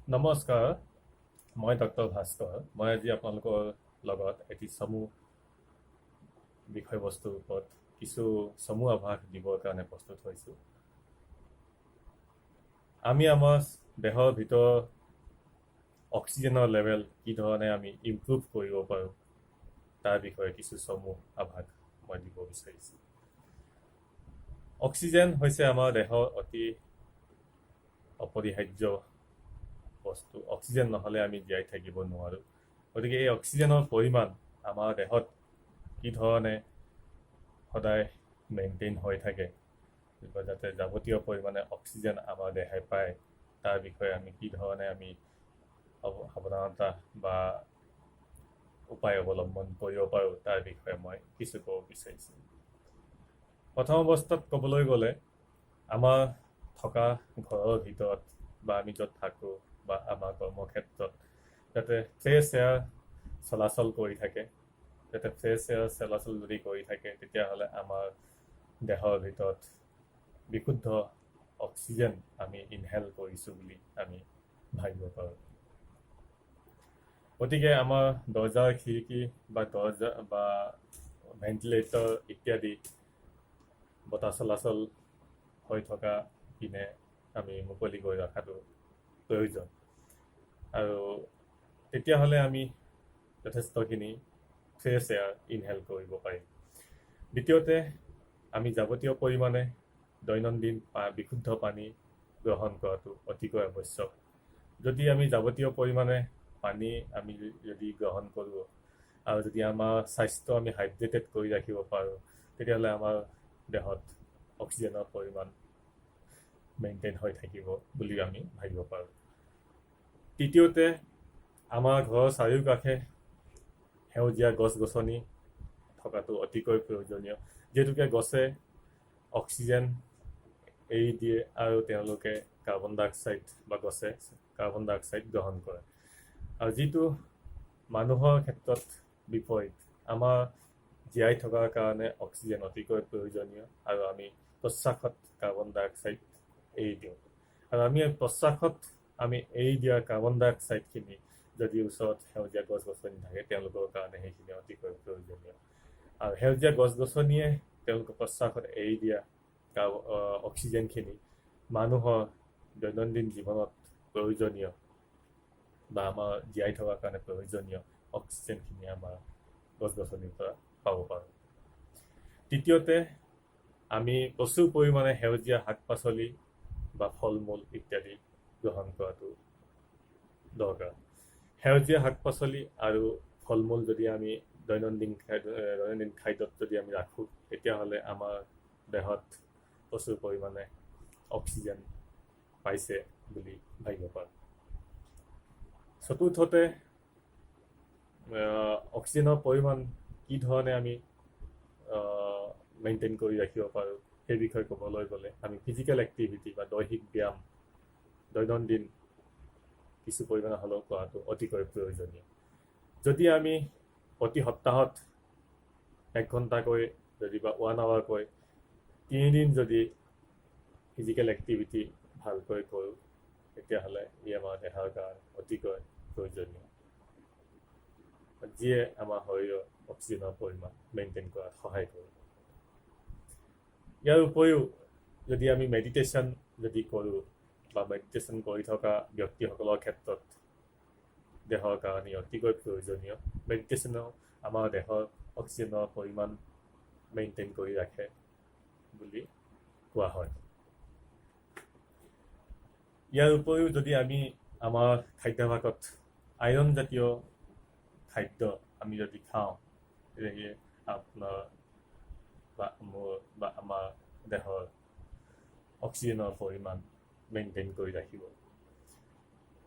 নমস্কাৰ, মই ডক্টৰ ভাস্কৰ। মই আজি আপোনালোকৰ লগত এটি চমু বিষয়বস্তুৰ ওপৰত কিছু চমু আভাস দিবৰ কাৰণে প্ৰস্তুত হৈছোঁ। আমি আমাৰ দেহৰ ভিতৰত অক্সিজেনৰ লেভেল কি ধৰণে আমি ইমপ্ৰুভ কৰিব পাৰোঁ তাৰ বিষয়ে কিছু চমু আভাস মই দিব বিচাৰিছোঁ। অক্সিজেন হৈছে আমাৰ দেহৰ অতি অপৰিহাৰ্য বস্তু। অক্সিজেন নহ'লে আমি জীয়াই থাকিব নোৱাৰোঁ। গতিকে এই অক্সিজেনৰ পৰিমাণ আমাৰ দেহত কি ধৰণে সদায় মেইনটেইন হৈ থাকে, যাতে যাৱতীয় পৰিমাণে অক্সিজেন আমাৰ দেহাই পায়, তাৰ বিষয়ে আমি কি ধৰণে আমি সাৱধানতা বা উপায় অৱলম্বন কৰিব পাৰোঁ তাৰ বিষয়ে মই কিছু ক'ব বিচাৰিছোঁ। প্ৰথম অৱস্থাত ক'বলৈ গ'লে আমাৰ থকা ঘৰৰ ভিতৰত বা আমি য'ত থাকোঁ বা আমাৰ কৰ্মক্ষেত্ৰত যাতে ফ্ৰেছ এয়াৰ চলাচল কৰি থাকে, যাতে ফ্ৰেছ এয়াৰ চলাচল যদি কৰি থাকে তেতিয়াহ'লে আমাৰ দেহৰ ভিতৰত বিশুদ্ধ অক্সিজেন আমি ইনহেল কৰিছোঁ বুলি আমি ভাবিব পাৰোঁ। গতিকে আমাৰ দৰ্জাৰ খিৰিকী বা দৰ্জা বা ভেণ্টিলেটৰ ইত্যাদি বতাহ চলাচল হৈ থকা পিনে আমি মুকলি কৰি ৰখাটো প্ৰয়োজন, আৰু তেতিয়াহ'লে আমি যথেষ্টখিনি ফ্ৰেছ এয়াৰ ইনহেল কৰিব পাৰিম। দ্বিতীয়তে, আমি যাৱতীয় পৰিমাণে দৈনন্দিন বিশুদ্ধ পানী গ্ৰহণ কৰাটো অতিকৈ আৱশ্যক। যদি আমি যাৱতীয় পৰিমাণে পানী আমি যদি গ্ৰহণ কৰোঁ আৰু যদি আমাৰ স্বাস্থ্য আমি হাইড্ৰেটেড কৰি ৰাখিব পাৰোঁ, তেতিয়াহ'লে আমাৰ দেহত অক্সিজেনৰ পৰিমাণ মেইনটেইন হৈ থাকিব বুলি আমি ভাবিব পাৰোঁ। তৃতীয়তে, আমাৰ ঘৰৰ চাৰিওকাষে সেউজীয়া গছ গছনি থকাটো অতিকৈ প্ৰয়োজনীয়, যিহেতুকে গছে অক্সিজেন এৰি দিয়ে আৰু তেওঁলোকে কাৰ্বন ডাই অক্সাইড বা গছে কাৰ্বন ডাই অক্সাইড গ্ৰহণ কৰে। আৰু যিটো মানুহৰ ক্ষেত্ৰত বিপৰীত, আমাৰ জীয়াই থকাৰ কাৰণে অক্সিজেন অতিকৈ প্ৰয়োজনীয়, আৰু আমি প্ৰশ্বাসত কাৰ্বন ডাই অক্সাইড এৰি দিওঁ। আৰু আমি প্ৰশ্বাসত আমি এৰি দিয়া কাৰ্বন ডাই অক্সাইডখিনি যদি ওচৰত সেউজীয়া গছ গছনি থাকে তেওঁলোকৰ কাৰণে সেইখিনি অতিকৈ প্ৰয়োজনীয়। আৰু সেউজীয়া গছ গছনিয়ে তেওঁলোকৰ প্ৰশ্বাসত এৰি দিয়া অক্সিজেনখিনি মানুহৰ দৈনন্দিন জীৱনত প্ৰয়োজনীয় বা আমাৰ জীয়াই থকাৰ কাৰণে প্ৰয়োজনীয় অক্সিজেনখিনি আমাৰ গছ গছনিৰ পৰা পাব পাৰোঁ। তৃতীয়তে, আমি প্ৰচুৰ পৰিমাণে সেউজীয়া শাক পাচলি বা ফল মূল ইত্যাদি গ্ৰহণ কৰাটো দৰকাৰ। সেউজীয়া শাক পাচলি আৰু ফল মূল যদি আমি দৈনন্দিন খাদ্যত যদি আমি ৰাখোঁ, তেতিয়াহ'লে আমাৰ দেহত প্ৰচুৰ পৰিমাণে অক্সিজেন পাইছে বুলি ভাবিব পাৰোঁ। চতুৰ্থতে, অক্সিজেনৰ পৰিমাণ কি ধৰণে আমি মেইনটেইন কৰি ৰাখিব পাৰোঁ সেই বিষয়ে ক'বলৈ গ'লে আমি ফিজিকেল এক্টিভিটি বা দৈহিক ব্যায়াম দৈনন্দিন কিছু পৰিমাণে হ'লেও কৰাটো অতিকৈ প্ৰয়োজনীয়। যদি আমি প্ৰতি সপ্তাহত 1 ঘণ্টাকৈ যদি বা 1 আৱাৰকৈ 3 দিন যদি ফিজিকেল এক্টিভিটি ভালকৈ কৰোঁ, তেতিয়াহ'লে ই আমাৰ দেহাৰ কাৰণে অতিকৈ প্ৰয়োজনীয়, যিয়ে আমাৰ শৰীৰৰ অক্সিজেনৰ পৰিমাণ মেইনটেইন কৰাত সহায় কৰে। ইয়াৰ উপৰিও যদি আমি মেডিটেশ্যন যদি কৰোঁ বা মেডিটেশ্যন কৰি থকা ব্যক্তিসকলৰ ক্ষেত্ৰত দেহৰ কাৰণে অতিকৈ প্ৰয়োজনীয়। মেডিটেশ্যনেও আমাৰ দেহৰ অক্সিজেনৰ পৰিমাণ মেইনটেইন কৰি ৰাখে বুলি কোৱা হয়। ইয়াৰ উপৰিও যদি আমি আমাৰ খাদ্যাভ্যাসত আইৰণ জাতীয় খাদ্য আমি যদি খাওঁ, তেতিয়াহ'লে আপোনাৰ বা মোৰ বা আমাৰ দেহৰ অক্সিজেনৰ পৰিমাণ মেইনটেইন কৰি ৰাখিব।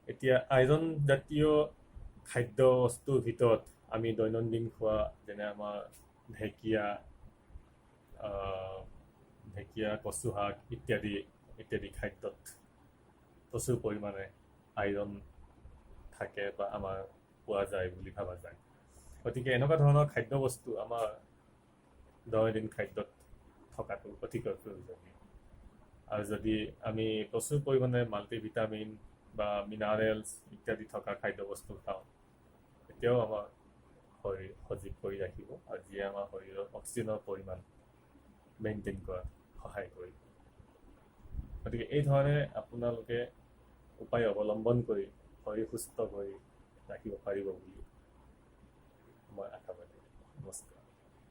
এতিয়া আইৰণ জাতীয় খাদ্য বস্তুৰ ভিতৰত আমি দৈনন্দিন খোৱা যেনে আমাৰ ঢেকীয়া, কচু শাক ইত্যাদি খাদ্যত প্ৰচুৰ পৰিমাণে আইৰণ থাকে বা আমাৰ পোৱা যায় বুলি ভাবা যায়। গতিকে এনেকুৱা ধৰণৰ খাদ্যবস্তু আমাৰ দৈনন্দিন খাদ্যত থকাটো অতিকৈ প্ৰয়োজনীয়। আৰু যদি আমি প্ৰচুৰ পৰিমাণে মাল্টিভিটামিন বা মিনাৰেলছ ইত্যাদি থকা খাদ্যবস্তু খাওঁ তেতিয়াও আমাৰ শৰীৰ সজীৱ কৰি ৰাখিব আৰু যিয়ে আমাৰ শৰীৰৰ অক্সিজেনৰ পৰিমাণ মেইনটেইন কৰাত সহায় কৰিব গতিকে এই ধৰণে আপোনালোকে উপায় অৱলম্বন কৰি শৰীৰ সুস্থ কৰি ৰাখিব পাৰিব বুলি মই আশাবাদী নমস্কাৰ